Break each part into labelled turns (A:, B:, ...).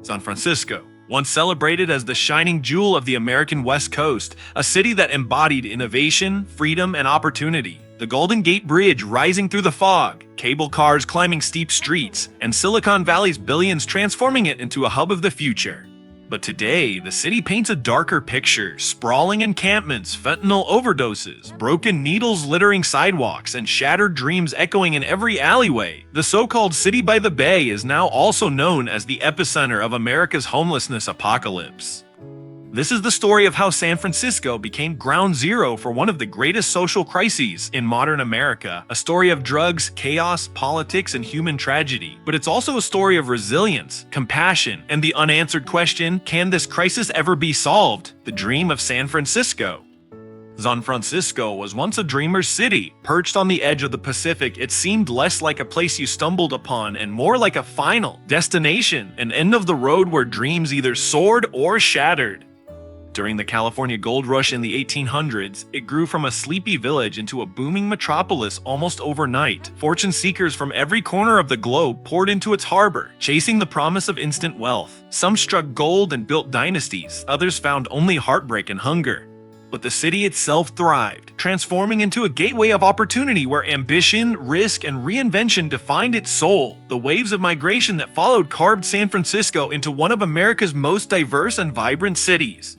A: San Francisco, once celebrated as the shining jewel of the American West Coast, a city that embodied innovation, freedom, and opportunity. The Golden Gate Bridge rising through the fog, cable cars climbing steep streets, and Silicon Valley's billions transforming it into a hub of the future. But today, the city paints a darker picture: sprawling encampments, fentanyl overdoses, broken needles littering sidewalks, and shattered dreams echoing in every alleyway. The so-called City by the Bay is now also known as the epicenter of America's homelessness apocalypse. This is the story of how San Francisco became ground zero for one of the greatest social crises in modern America, a story of drugs, chaos, politics, and human tragedy. But it's also a story of resilience, compassion, and the unanswered question, can this crisis ever be solved? The dream of San Francisco. San Francisco was once a dreamer's city. Perched on the edge of the Pacific, it seemed less like a place you stumbled upon and more like a final destination, an end of the road where dreams either soared or shattered. During the California gold rush in the 1800s, it grew from a sleepy village into a booming metropolis almost overnight. Fortune seekers from every corner of the globe poured into its harbor, chasing the promise of instant wealth. Some struck gold and built dynasties, others found only heartbreak and hunger. But the city itself thrived, transforming into a gateway of opportunity where ambition, risk, and reinvention defined its soul. The waves of migration that followed carved San Francisco into one of America's most diverse and vibrant cities.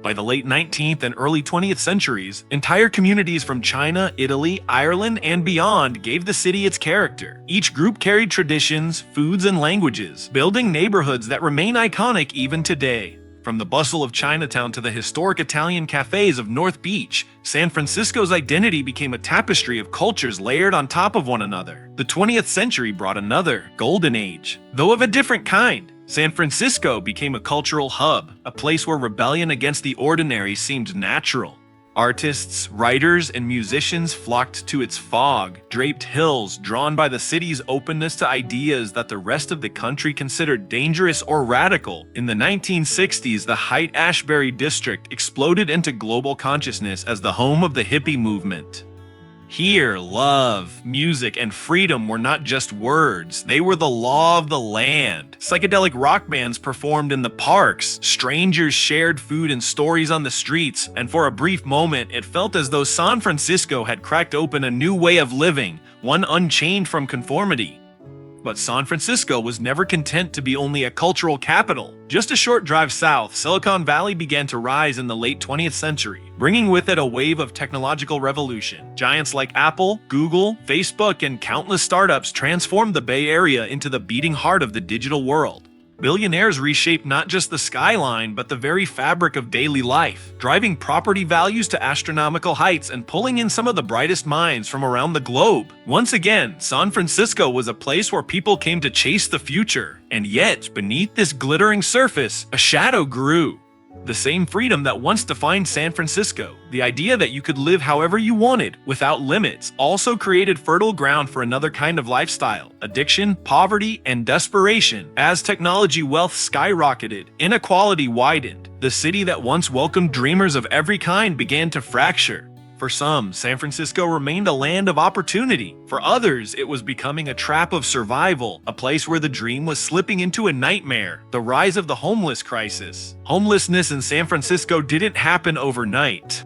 A: By the late 19th and early 20th centuries, entire communities from China, Italy, Ireland, and beyond gave the city its character. Each group carried traditions, foods, and languages, building neighborhoods that remain iconic even today. From the bustle of Chinatown to the historic Italian cafes of North Beach, San Francisco's identity became a tapestry of cultures layered on top of one another. The 20th century brought another golden age, though of a different kind. San Francisco became a cultural hub, a place where rebellion against the ordinary seemed natural. Artists, writers, and musicians flocked to its fog-draped hills, drawn by the city's openness to ideas that the rest of the country considered dangerous or radical. In the 1960s, the Haight-Ashbury district exploded into global consciousness as the home of the hippie movement. Here, love, music, and freedom were not just words, they were the law of the land. Psychedelic rock bands performed in the parks, strangers shared food and stories on the streets, and for a brief moment, it felt as though San Francisco had cracked open a new way of living, one unchained from conformity. But San Francisco was never content to be only a cultural capital. Just a short drive south, Silicon Valley began to rise in the late 20th century, bringing with it a wave of technological revolution. Giants like Apple, Google, Facebook, and countless startups transformed the Bay Area into the beating heart of the digital world. Billionaires reshaped not just the skyline, but the very fabric of daily life, driving property values to astronomical heights and pulling in some of the brightest minds from around the globe. Once again, San Francisco was a place where people came to chase the future. And yet, beneath this glittering surface, a shadow grew. The same freedom that once defined San Francisco, the idea that you could live however you wanted, without limits, also created fertile ground for another kind of lifestyle: addiction, poverty, and desperation. As technology wealth skyrocketed, inequality widened. The city that once welcomed dreamers of every kind began to fracture. For some, San Francisco remained a land of opportunity. For others, it was becoming a trap of survival, a place where the dream was slipping into a nightmare. The rise of the homeless crisis. Homelessness in San Francisco didn't happen overnight.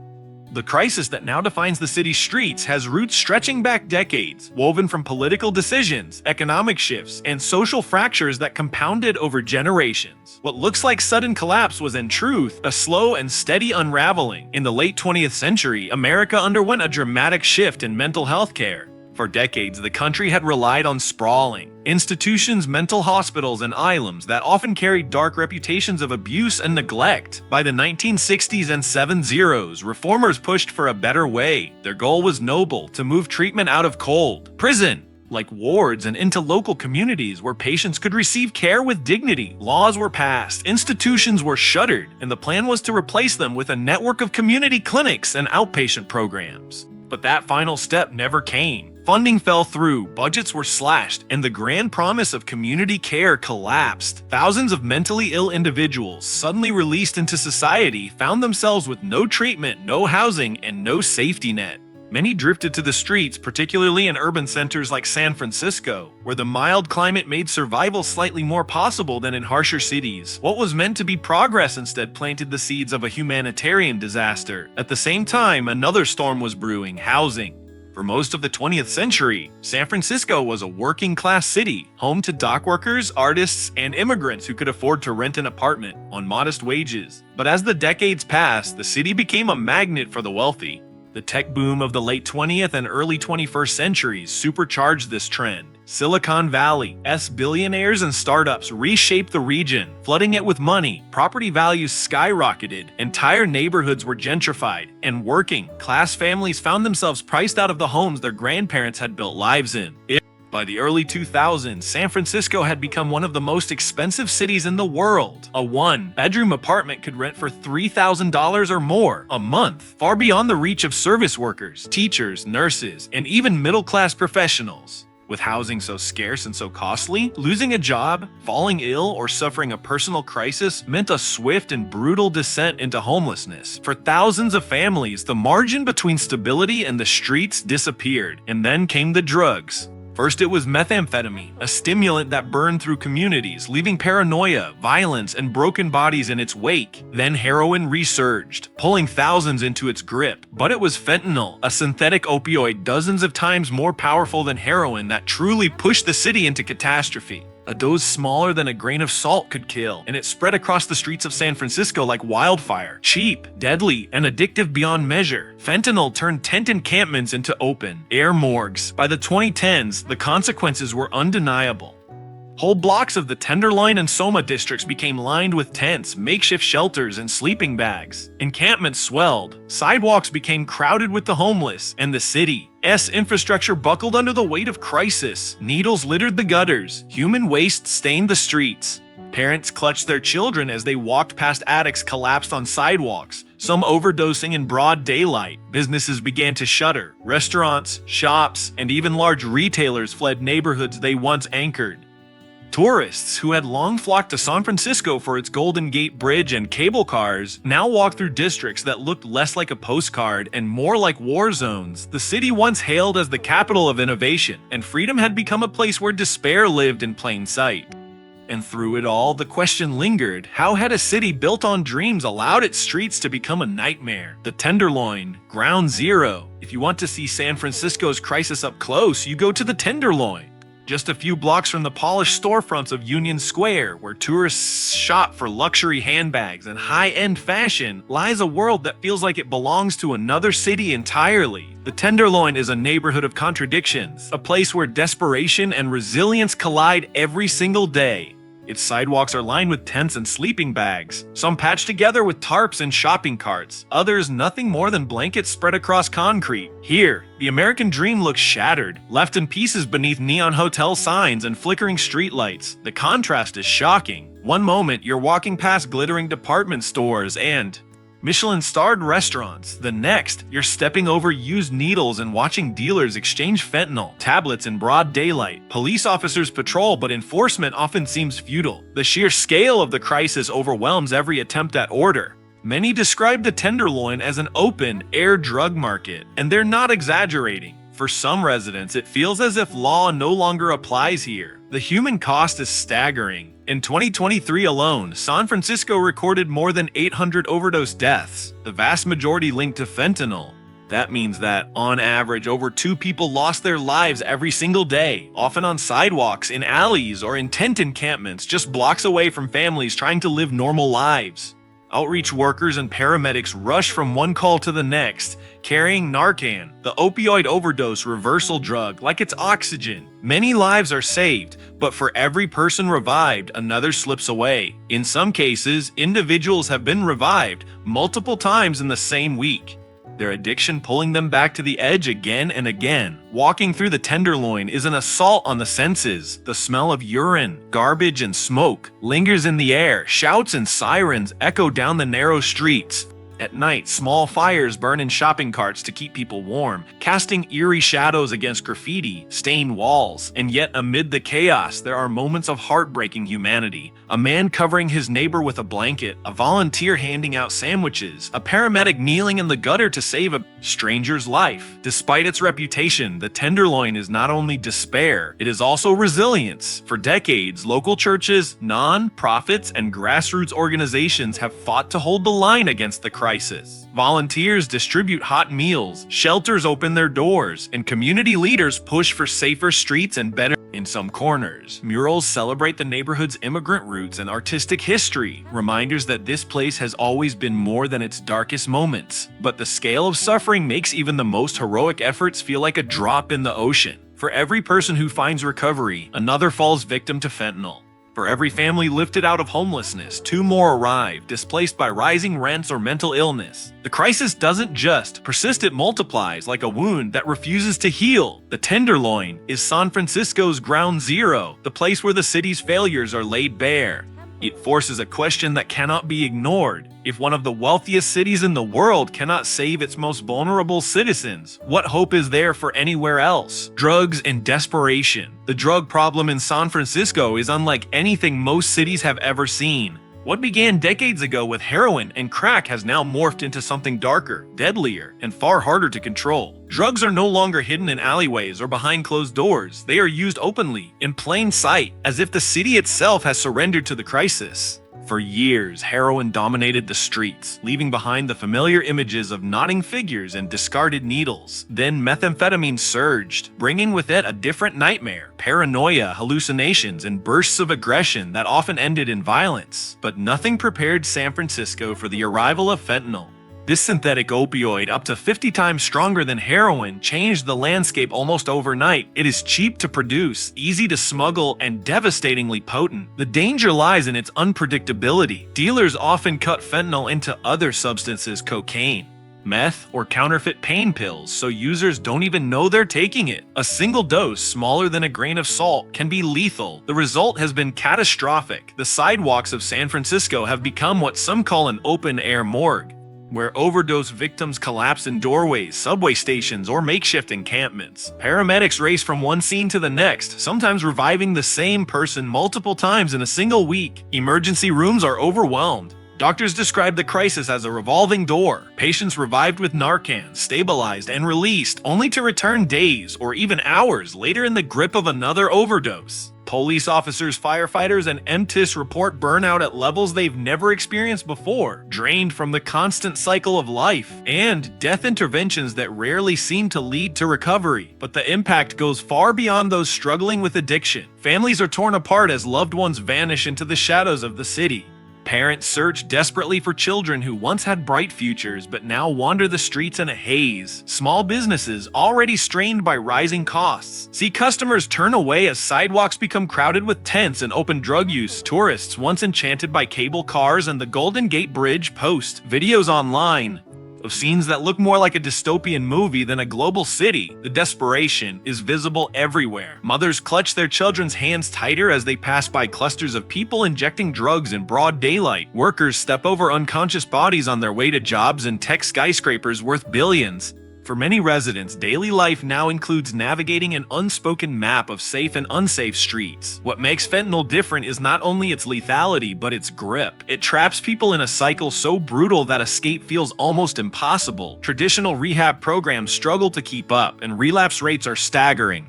A: The crisis that now defines the city's streets has roots stretching back decades, woven from political decisions, economic shifts, and social fractures that compounded over generations. What looks like sudden collapse was in truth a slow and steady unraveling. In the late 20th century, America underwent a dramatic shift in mental health care. For decades, the country had relied on sprawling institutions, mental hospitals, and asylums that often carried dark reputations of abuse and neglect. By the 1960s and 70s, reformers pushed for a better way. Their goal was noble: to move treatment out of cold prison, like wards, and into local communities where patients could receive care with dignity. Laws were passed, institutions were shuttered, and the plan was to replace them with a network of community clinics and outpatient programs. But that final step never came. Funding fell through, budgets were slashed, and the grand promise of community care collapsed. Thousands of mentally ill individuals, suddenly released into society, found themselves with no treatment, no housing, and no safety net. Many drifted to the streets, particularly in urban centers like San Francisco, where the mild climate made survival slightly more possible than in harsher cities. What was meant to be progress instead planted the seeds of a humanitarian disaster. At the same time, another storm was brewing: housing. For most of the 20th century, San Francisco was a working-class city, home to dock workers, artists, and immigrants who could afford to rent an apartment on modest wages. But as the decades passed, the city became a magnet for the wealthy. The tech boom of the late 20th and early 21st centuries supercharged this trend. Silicon Valley's billionaires and startups reshaped the region, flooding it with money. Property values skyrocketed, entire neighborhoods were gentrified, and working-class families found themselves priced out of the homes their grandparents had built lives in. By the early 2000s, San Francisco had become one of the most expensive cities in the world. A one-bedroom apartment could rent for $3,000 or more a month, far beyond the reach of service workers, teachers, nurses, and even middle-class professionals. With housing so scarce and so costly, losing a job, falling ill, or suffering a personal crisis meant a swift and brutal descent into homelessness. For thousands of families, the margin between stability and the streets disappeared, and then came the drugs. First, it was methamphetamine, a stimulant that burned through communities, leaving paranoia, violence, and broken bodies in its wake. Then heroin resurged, pulling thousands into its grip. But it was fentanyl, a synthetic opioid dozens of times more powerful than heroin, that truly pushed the city into catastrophe. A dose smaller than a grain of salt could kill, and it spread across the streets of San Francisco like wildfire. Cheap, deadly, and addictive beyond measure, fentanyl turned tent encampments into open-air morgues. By the 2010s, the consequences were undeniable. Whole blocks of the Tenderloin and Soma districts became lined with tents, makeshift shelters, and sleeping bags. Encampments swelled, sidewalks became crowded with the homeless, and the city's infrastructure buckled under the weight of crisis. Needles littered the gutters, human waste stained the streets. Parents clutched their children as they walked past addicts collapsed on sidewalks, some overdosing in broad daylight. Businesses began to shutter. Restaurants, shops, and even large retailers fled neighborhoods they once anchored. Tourists, who had long flocked to San Francisco for its Golden Gate Bridge and cable cars, now walked through districts that looked less like a postcard and more like war zones. The city once hailed as the capital of innovation, and freedom had become a place where despair lived in plain sight. And through it all, the question lingered: how had a city built on dreams allowed its streets to become a nightmare? The Tenderloin, ground zero. If you want to see San Francisco's crisis up close, you go to the Tenderloin. Just a few blocks from the polished storefronts of Union Square, where tourists shop for luxury handbags and high-end fashion, lies a world that feels like it belongs to another city entirely. The Tenderloin is a neighborhood of contradictions, a place where desperation and resilience collide every single day. Its sidewalks are lined with tents and sleeping bags, some patched together with tarps and shopping carts, others nothing more than blankets spread across concrete. Here, the American dream looks shattered, left in pieces beneath neon hotel signs and flickering streetlights. The contrast is shocking. One moment, you're walking past glittering department stores and Michelin-starred restaurants. The next, you're stepping over used needles and watching dealers exchange fentanyl tablets in broad daylight. Police officers patrol, but enforcement often seems futile. The sheer scale of the crisis overwhelms every attempt at order. Many describe the Tenderloin as an open-air drug market, and they're not exaggerating. For some residents, it feels as if law no longer applies here. The human cost is staggering. In 2023 alone, San Francisco recorded more than 800 overdose deaths, the vast majority linked to fentanyl. That means that, on average, over 2 people lost their lives every single day, often on sidewalks, in alleys, or in tent encampments just blocks away from families trying to live normal lives. Outreach workers and paramedics rush from one call to the next, carrying Narcan, the opioid overdose reversal drug, like it's oxygen. Many lives are saved, but for every person revived, another slips away. In some cases, individuals have been revived multiple times in the same week, their addiction pulling them back to the edge again and again. Walking through the Tenderloin is an assault on the senses. The smell of urine, garbage, and smoke lingers in the air. Shouts and sirens echo down the narrow streets. At night, small fires burn in shopping carts to keep people warm, casting eerie shadows against graffiti, stained walls. And yet, amid the chaos, there are moments of heartbreaking humanity. A man covering his neighbor with a blanket, a volunteer handing out sandwiches, a paramedic kneeling in the gutter to save a stranger's life. Despite its reputation, the Tenderloin is not only despair, it is also resilience. For decades, local churches, non-profits, and grassroots organizations have fought to hold the line against the crisis. Volunteers distribute hot meals, shelters open their doors, and community leaders push for safer streets and better. In some corners, murals celebrate the neighborhood's immigrant roots and artistic history, reminders that this place has always been more than its darkest moments. But the scale of suffering makes even the most heroic efforts feel like a drop in the ocean. For every person who finds recovery, another falls victim to fentanyl. For every family lifted out of homelessness, 2 more arrive, displaced by rising rents or mental illness. The crisis doesn't just persist, it multiplies like a wound that refuses to heal. The Tenderloin is San Francisco's ground zero, the place where the city's failures are laid bare. It forces a question that cannot be ignored. If one of the wealthiest cities in the world cannot save its most vulnerable citizens, what hope is there for anywhere else? Drugs and desperation. The drug problem in San Francisco is unlike anything most cities have ever seen. What began decades ago with heroin and crack has now morphed into something darker, deadlier, and far harder to control. Drugs are no longer hidden in alleyways or behind closed doors. They are used openly, in plain sight, as if the city itself has surrendered to the crisis. For years, heroin dominated the streets, leaving behind the familiar images of nodding figures and discarded needles. Then methamphetamine surged, bringing with it a different nightmare: paranoia, hallucinations, and bursts of aggression that often ended in violence. But nothing prepared San Francisco for the arrival of fentanyl. This synthetic opioid, up to 50 times stronger than heroin, changed the landscape almost overnight. It is cheap to produce, easy to smuggle, and devastatingly potent. The danger lies in its unpredictability. Dealers often cut fentanyl into other substances, cocaine, meth, or counterfeit pain pills, so users don't even know they're taking it. A single dose, smaller than a grain of salt, can be lethal. The result has been catastrophic. The sidewalks of San Francisco have become what some call an open-air morgue, where overdose victims collapse in doorways, subway stations, or makeshift encampments. Paramedics race from one scene to the next, sometimes reviving the same person multiple times in a single week. Emergency rooms are overwhelmed. Doctors describe the crisis as a revolving door. Patients revived with Narcan, stabilized, and released, only to return days or even hours later in the grip of another overdose. Police officers, firefighters, and EMTs report burnout at levels they've never experienced before, drained from the constant cycle of life, and death interventions that rarely seem to lead to recovery. But the impact goes far beyond those struggling with addiction. Families are torn apart as loved ones vanish into the shadows of the city. Parents search desperately for children who once had bright futures but now wander the streets in a haze. Small businesses, already strained by rising costs, see customers turn away as sidewalks become crowded with tents and open drug use. Tourists, once enchanted by cable cars and the Golden Gate Bridge, post videos online of scenes that look more like a dystopian movie than a global city. The desperation is visible everywhere. Mothers clutch their children's hands tighter as they pass by clusters of people injecting drugs in broad daylight. Workers step over unconscious bodies on their way to jobs in tech skyscrapers worth billions. For many residents, daily life now includes navigating an unspoken map of safe and unsafe streets. What makes fentanyl different is not only its lethality, but its grip. It traps people in a cycle so brutal that escape feels almost impossible. Traditional rehab programs struggle to keep up, and relapse rates are staggering.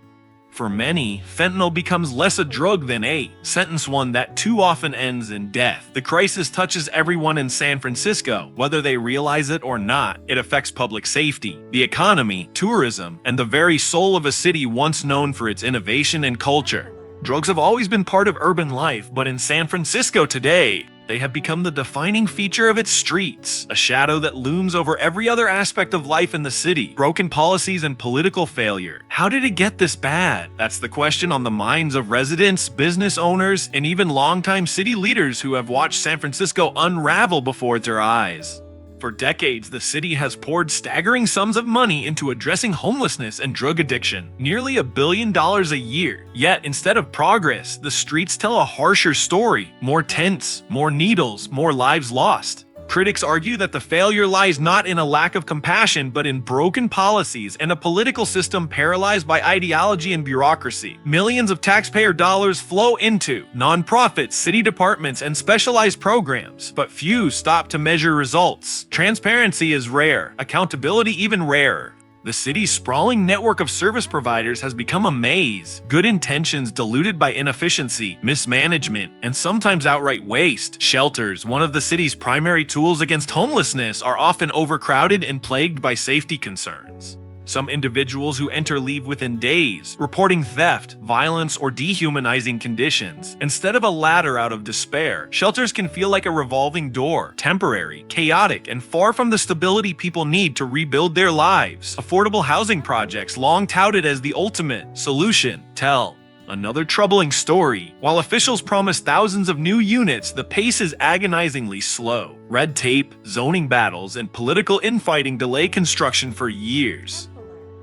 A: For many, fentanyl becomes less a drug than a sentence, one that too often ends in death. The crisis touches everyone in San Francisco, whether they realize it or not. It affects public safety, the economy, tourism, and the very soul of a city once known for its innovation and culture. Drugs have always been part of urban life, but in San Francisco today, they have become the defining feature of its streets, a shadow that looms over every other aspect of life in the city. Broken policies and political failure. How did it get this bad? That's the question on the minds of residents, business owners, and even longtime city leaders who have watched San Francisco unravel before their eyes. For decades, the city has poured staggering sums of money into addressing homelessness and drug addiction, nearly $1 billion a year. Yet, instead of progress, the streets tell a harsher story. More tents, more needles, more lives lost. Critics argue that the failure lies not in a lack of compassion, but in broken policies and a political system paralyzed by ideology and bureaucracy. Millions of taxpayer dollars flow into nonprofits, city departments, and specialized programs, but few stop to measure results. Transparency is rare, accountability even rarer. The city's sprawling network of service providers has become a maze, good intentions diluted by inefficiency, mismanagement, and sometimes outright waste. Shelters, one of the city's primary tools against homelessness, are often overcrowded and plagued by safety concerns. Some individuals who enter leave within days, reporting theft, violence, or dehumanizing conditions. Instead of a ladder out of despair, shelters can feel like a revolving door, temporary, chaotic, and far from the stability people need to rebuild their lives. Affordable housing projects, long touted as the ultimate solution, tell another troubling story. While officials promise thousands of new units, the pace is agonizingly slow. Red tape, zoning battles, and political infighting delay construction for years.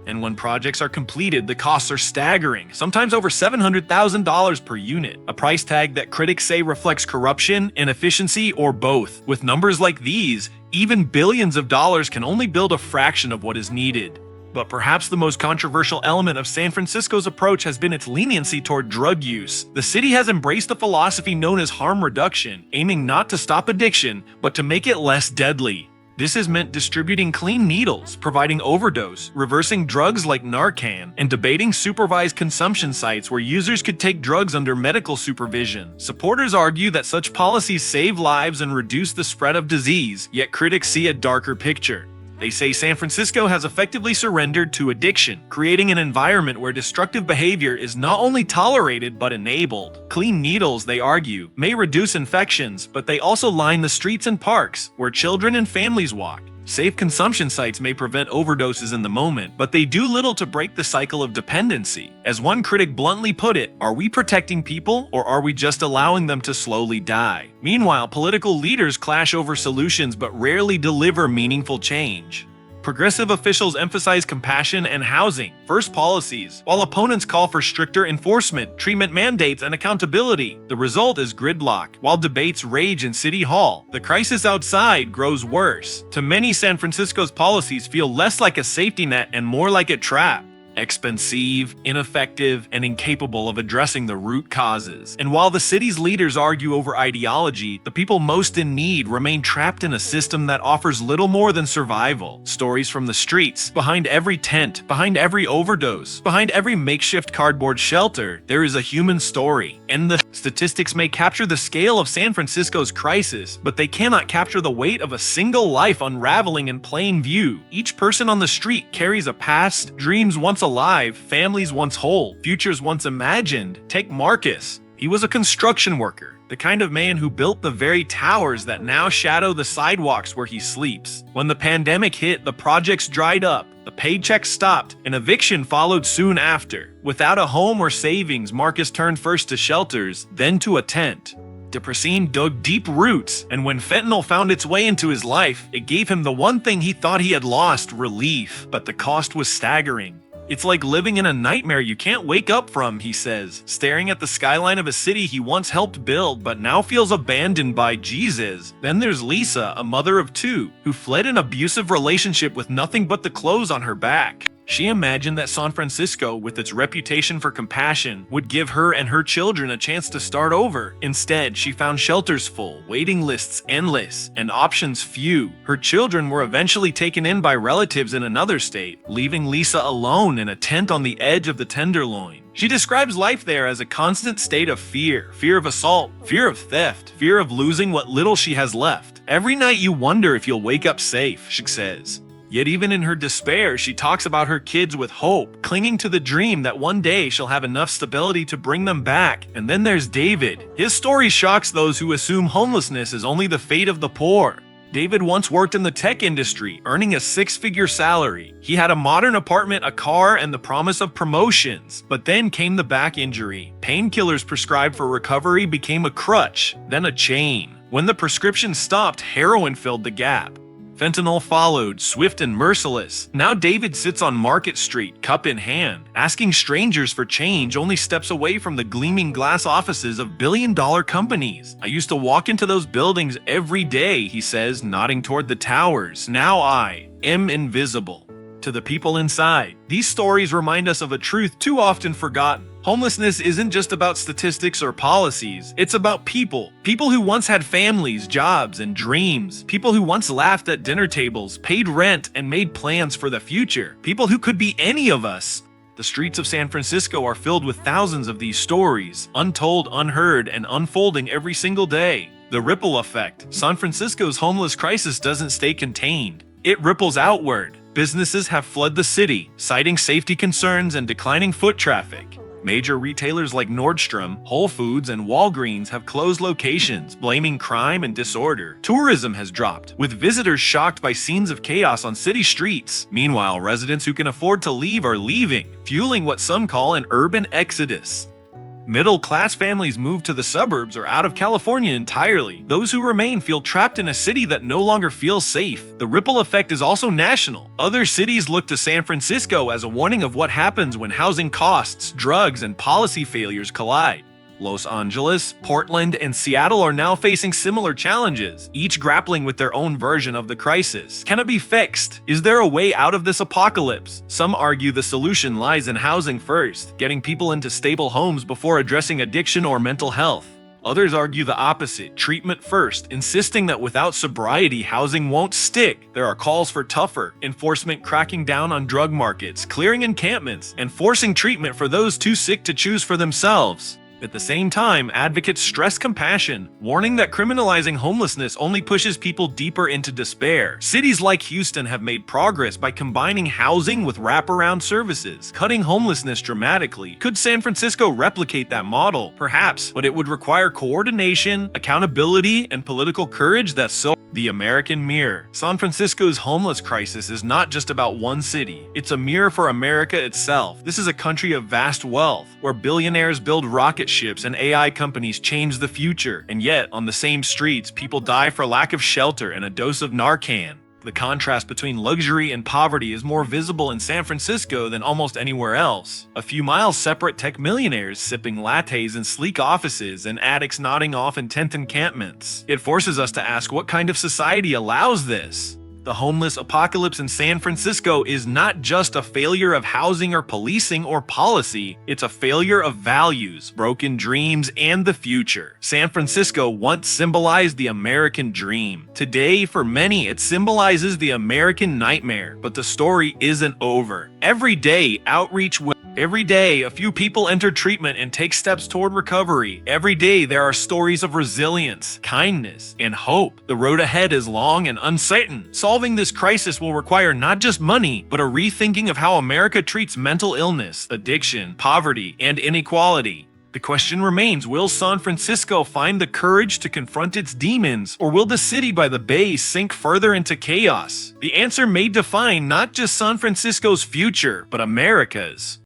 A: And when projects are completed, the costs are staggering, sometimes over $700,000 per unit, a price tag that critics say reflects corruption, inefficiency, or both. With numbers like these, even billions of dollars can only build a fraction of what is needed. But perhaps the most controversial element of San Francisco's approach has been its leniency toward drug use. The city has embraced a philosophy known as harm reduction, aiming not to stop addiction, but to make it less deadly. This has meant distributing clean needles, providing overdose, reversing drugs like Narcan, and debating supervised consumption sites where users could take drugs under medical supervision. Supporters argue that such policies save lives and reduce the spread of disease, yet critics see a darker picture. They say San Francisco has effectively surrendered to addiction, creating an environment where destructive behavior is not only tolerated but enabled. Clean needles, they argue, may reduce infections, but they also line the streets and parks where children and families walk. Safe consumption sites may prevent overdoses in the moment, but they do little to break the cycle of dependency. As one critic bluntly put it, are we protecting people, or are we just allowing them to slowly die? Meanwhile, political leaders clash over solutions but rarely deliver meaningful change. Progressive officials emphasize compassion and housing-first policies, while opponents call for stricter enforcement, treatment mandates, and accountability. The result is gridlock. While debates rage in City Hall, the crisis outside grows worse. To many, San Francisco's policies feel less like a safety net and more like a trap. Expensive, ineffective, and incapable of addressing the root causes. And while the city's leaders argue over ideology, the people most in need remain trapped in a system that offers little more than survival. Stories from the streets, behind every tent, behind every overdose, behind every makeshift cardboard shelter, there is a human story. And the statistics may capture the scale of San Francisco's crisis, but they cannot capture the weight of a single life unraveling in plain view. Each person on the street carries a past, dreams once alive, families once whole, futures once imagined. Take Marcus. He was a construction worker, the kind of man who built the very towers that now shadow the sidewalks where he sleeps. When the pandemic hit, the projects dried up, the paychecks stopped, and eviction followed soon after. Without a home or savings, Marcus turned first to shelters, then to a tent. Depressine dug deep roots, and when fentanyl found its way into his life, it gave him the one thing he thought he had lost, relief. But the cost was staggering. It's like living in a nightmare you can't wake up from, he says, staring at the skyline of a city he once helped build but now feels abandoned by Jesus. Then there's Lisa, a mother of two, who fled an abusive relationship with nothing but the clothes on her back. She imagined that San Francisco, with its reputation for compassion, would give her and her children a chance to start over. Instead, she found shelters full, waiting lists endless, and options few. Her children were eventually taken in by relatives in another state, leaving Lisa alone in a tent on the edge of the Tenderloin. She describes life there as a constant state of fear of assault, fear of theft, fear of losing what little she has left. Every night you wonder if you'll wake up safe, she says. Yet even in her despair, she talks about her kids with hope, clinging to the dream that one day she'll have enough stability to bring them back. And then there's David. His story shocks those who assume homelessness is only the fate of the poor. David once worked in the tech industry, earning a six-figure salary. He had a modern apartment, a car, and the promise of promotions. But then came the back injury. Painkillers prescribed for recovery became a crutch, then a chain. When the prescription stopped, heroin filled the gap. Fentanyl followed, swift and merciless. Now David sits on Market Street, cup in hand, asking strangers for change, only steps away from the gleaming glass offices of billion-dollar companies. I used to walk into those buildings every day, he says, nodding toward the towers. Now I am invisible to the people inside. These stories remind us of a truth too often forgotten. Homelessness isn't just about statistics or policies, it's about people. People who once had families, jobs, and dreams. People who once laughed at dinner tables, paid rent, and made plans for the future. People who could be any of us. The streets of San Francisco are filled with thousands of these stories, untold, unheard, and unfolding every single day. The ripple effect. San Francisco's homeless crisis doesn't stay contained. It ripples outward. Businesses have fled the city, citing safety concerns and declining foot traffic. Major retailers like Nordstrom, Whole Foods, and Walgreens have closed locations, blaming crime and disorder. Tourism has dropped, with visitors shocked by scenes of chaos on city streets. Meanwhile, residents who can afford to leave are leaving, fueling what some call an urban exodus. Middle-class families move to the suburbs or out of California entirely. Those who remain feel trapped in a city that no longer feels safe. The ripple effect is also national. Other cities look to San Francisco as a warning of what happens when housing costs, drugs, and policy failures collide. Los Angeles, Portland, and Seattle are now facing similar challenges, each grappling with their own version of the crisis. Can it be fixed? Is there a way out of this apocalypse? Some argue the solution lies in housing first, getting people into stable homes before addressing addiction or mental health. Others argue the opposite, treatment first, insisting that without sobriety, housing won't stick. There are calls for tougher enforcement, cracking down on drug markets, clearing encampments, and forcing treatment for those too sick to choose for themselves. At the same time, advocates stress compassion, warning that criminalizing homelessness only pushes people deeper into despair. Cities like Houston have made progress by combining housing with wraparound services, cutting homelessness dramatically. Could San Francisco replicate that model? Perhaps, but it would require coordination, accountability, and political courage that's so. The American Mirror. San Francisco's homeless crisis is not just about one city. It's a mirror for America itself. This is a country of vast wealth, where billionaires build rocket ships and AI companies change the future. And yet, on the same streets, people die for lack of shelter and a dose of Narcan. The contrast between luxury and poverty is more visible in San Francisco than almost anywhere else. A few miles separate tech millionaires sipping lattes in sleek offices and addicts nodding off in tent encampments. It forces us to ask, what kind of society allows this? The homeless apocalypse in San Francisco is not just a failure of housing or policing or policy, it's a failure of values, broken dreams, and the future. San Francisco once symbolized the American dream. Today, for many, it symbolizes the American nightmare. But the story isn't over. Every day, outreach will. Every day, a few people enter treatment and take steps toward recovery. Every day, there are stories of resilience, kindness, and hope. The road ahead is long and uncertain. Solving this crisis will require not just money, but a rethinking of how America treats mental illness, addiction, poverty, and inequality. The question remains, will San Francisco find the courage to confront its demons, or will the city by the bay sink further into chaos? The answer may define not just San Francisco's future, but America's.